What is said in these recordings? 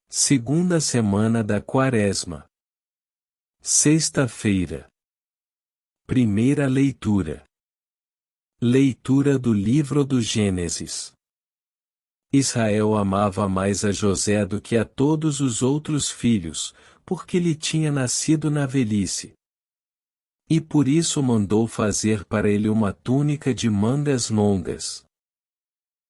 Segunda semana da Quaresma. Sexta-feira. Primeira leitura. Leitura do livro do Gênesis. Israel amava mais a José do que a todos os outros filhos, porque lhe tinha nascido na velhice. E por isso mandou fazer para ele uma túnica de mangas longas.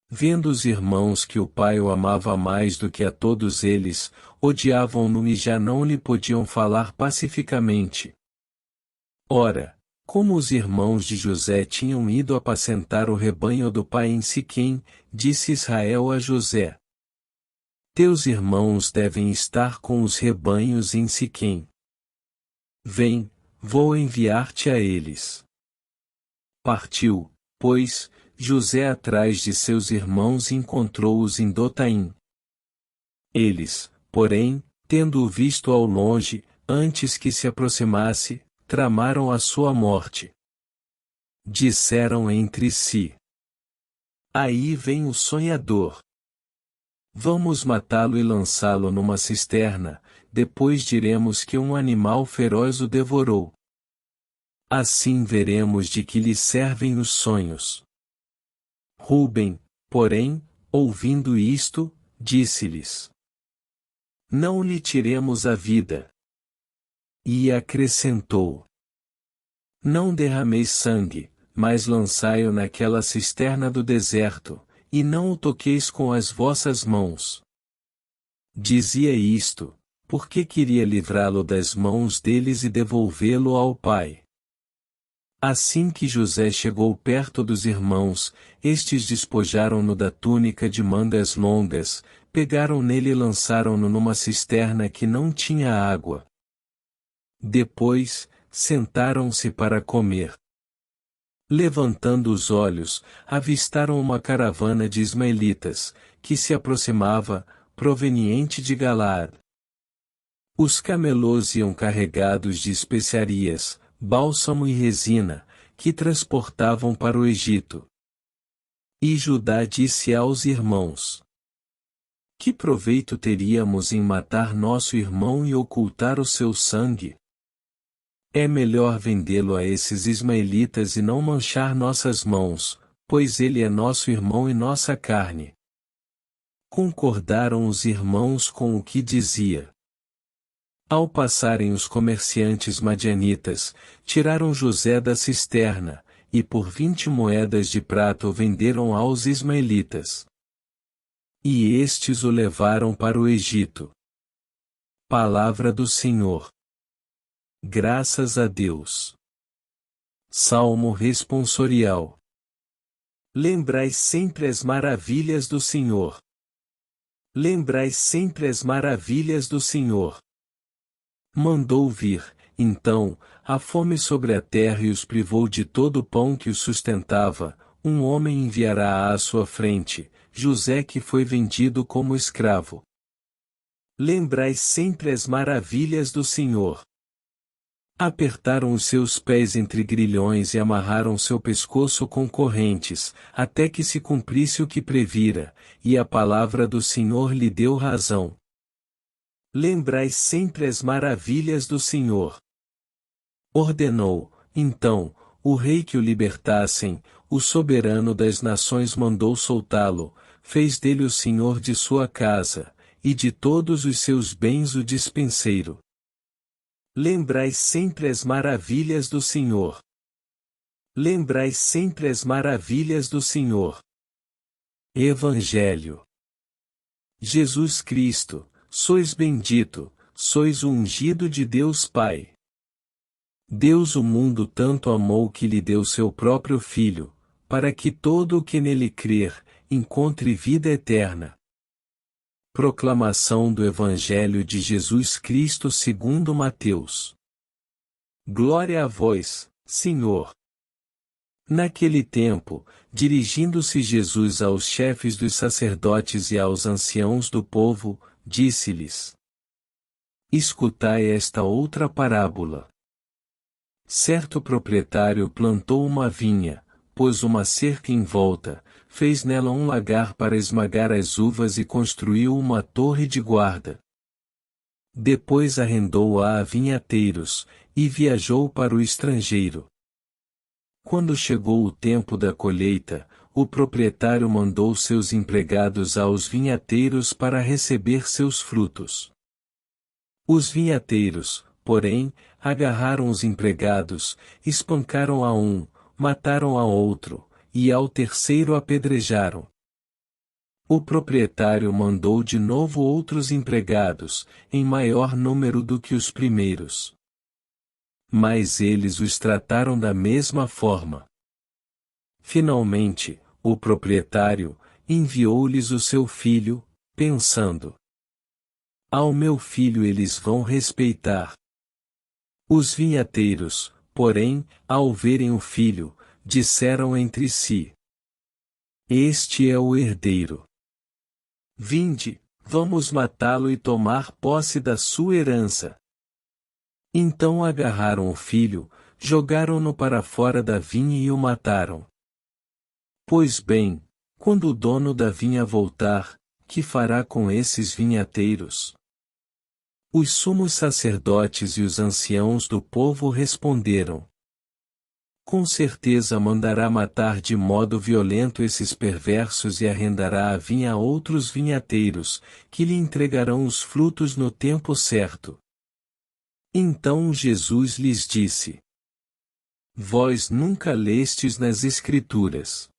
Vendo os irmãos que o pai o amava mais do que a todos eles, odiavam-no e já não lhe podiam falar pacificamente. Ora, como os irmãos de José tinham ido apacentar o rebanho do pai em Siquém, disse Israel a José: Teus irmãos devem estar com os rebanhos em Siquém. Vem, vou enviar-te a eles. Partiu, pois, José atrás de seus irmãos e encontrou-os em Dotaim. Eles, porém, tendo-o visto ao longe, antes que se aproximasse, tramaram a sua morte. Disseram entre si: Aí vem o sonhador. Vamos matá-lo e lançá-lo numa cisterna, depois diremos que um animal feroz o devorou. Assim veremos de que lhe servem os sonhos. Rúben, porém, ouvindo isto, disse-lhes: Não lhe tiremos a vida. E acrescentou: Não derrameis sangue, mas lançai-o naquela cisterna do deserto, e não o toqueis com as vossas mãos. Dizia isto, porque queria livrá-lo das mãos deles e devolvê-lo ao pai. Assim que José chegou perto dos irmãos, estes despojaram-no da túnica de mangas longas, pegaram nele e lançaram-no numa cisterna que não tinha água. Depois, sentaram-se para comer. Levantando os olhos, avistaram uma caravana de ismaelitas, que se aproximava, proveniente de Galaad. Os camelôs iam carregados de especiarias, bálsamo e resina, que transportavam para o Egito. E Judá disse aos irmãos: Que proveito teríamos em matar nosso irmão e ocultar o seu sangue? É melhor vendê-lo a esses ismaelitas e não manchar nossas mãos, pois ele é nosso irmão e nossa carne. Concordaram os irmãos com o que dizia. Ao passarem os comerciantes madianitas, tiraram José da cisterna, e por 20 moedas de prata o venderam aos ismaelitas. E estes o levaram para o Egito. Palavra do Senhor. Graças a Deus. Salmo responsorial. Lembrai sempre as maravilhas do Senhor. Lembrai sempre as maravilhas do Senhor. Mandou vir, então, a fome sobre a terra e os privou de todo o pão que os sustentava. Um homem enviará à sua frente, José que foi vendido como escravo. Lembrai sempre as maravilhas do Senhor. Apertaram os seus pés entre grilhões e amarraram seu pescoço com correntes, até que se cumprisse o que previra, e a palavra do Senhor lhe deu razão. Lembrai sempre as maravilhas do Senhor. Ordenou, então, o rei que o libertassem, o soberano das nações mandou soltá-lo, fez dele o senhor de sua casa, e de todos os seus bens o despenseiro. Lembrai sempre as maravilhas do Senhor. Lembrai sempre as maravilhas do Senhor. Evangelho. Jesus Cristo, sois bendito, sois o ungido de Deus Pai. Deus o mundo tanto amou que lhe deu seu próprio Filho, para que todo o que nele crer, encontre vida eterna. Proclamação do Evangelho de Jesus Cristo segundo Mateus. Glória a vós, Senhor. Naquele tempo, dirigindo-se Jesus aos chefes dos sacerdotes e aos anciãos do povo, disse-lhes: Escutai esta outra parábola. Certo proprietário plantou uma vinha, pôs uma cerca em volta, fez nela um lagar para esmagar as uvas e construiu uma torre de guarda. depois arrendou-a a vinhateiros, e viajou para o estrangeiro. Quando chegou o tempo da colheita, o proprietário mandou seus empregados aos vinhateiros para receber seus frutos. Os vinhateiros, porém, agarraram os empregados, espancaram a um, mataram a outro, e ao terceiro apedrejaram. O proprietário mandou de novo outros empregados, em maior número do que os primeiros. Mas eles os trataram da mesma forma. Finalmente, o proprietário enviou-lhes o seu filho, pensando: ao meu filho eles vão respeitar. Os vinhateiros, porém, ao verem o filho, disseram entre si: este é o herdeiro. Vinde, vamos matá-lo e tomar posse da sua herança. Então agarraram o filho, jogaram-no para fora da vinha e o mataram. Pois bem, quando o dono da vinha voltar, que fará com esses vinhateiros? Os sumos sacerdotes e os anciãos do povo responderam: com certeza mandará matar de modo violento esses perversos e arrendará a vinha a outros vinhateiros, que lhe entregarão os frutos no tempo certo. Então Jesus lhes disse: vós nunca lestes nas Escrituras: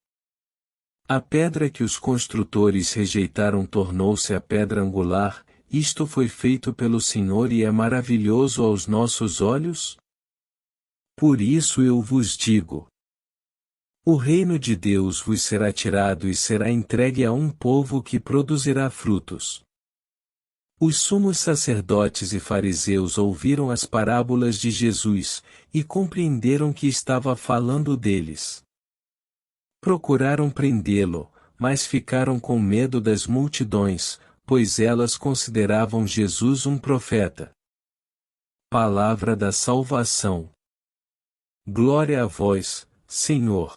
a pedra que os construtores rejeitaram tornou-se a pedra angular, isto foi feito pelo Senhor e é maravilhoso aos nossos olhos? Por isso eu vos digo: o reino de Deus vos será tirado e será entregue a um povo que produzirá frutos. Os sumos sacerdotes e fariseus ouviram as parábolas de Jesus, e compreenderam que estava falando deles. Procuraram prendê-lo, mas ficaram com medo das multidões, pois elas consideravam Jesus um profeta. Palavra da salvação. Glória a vós, Senhor.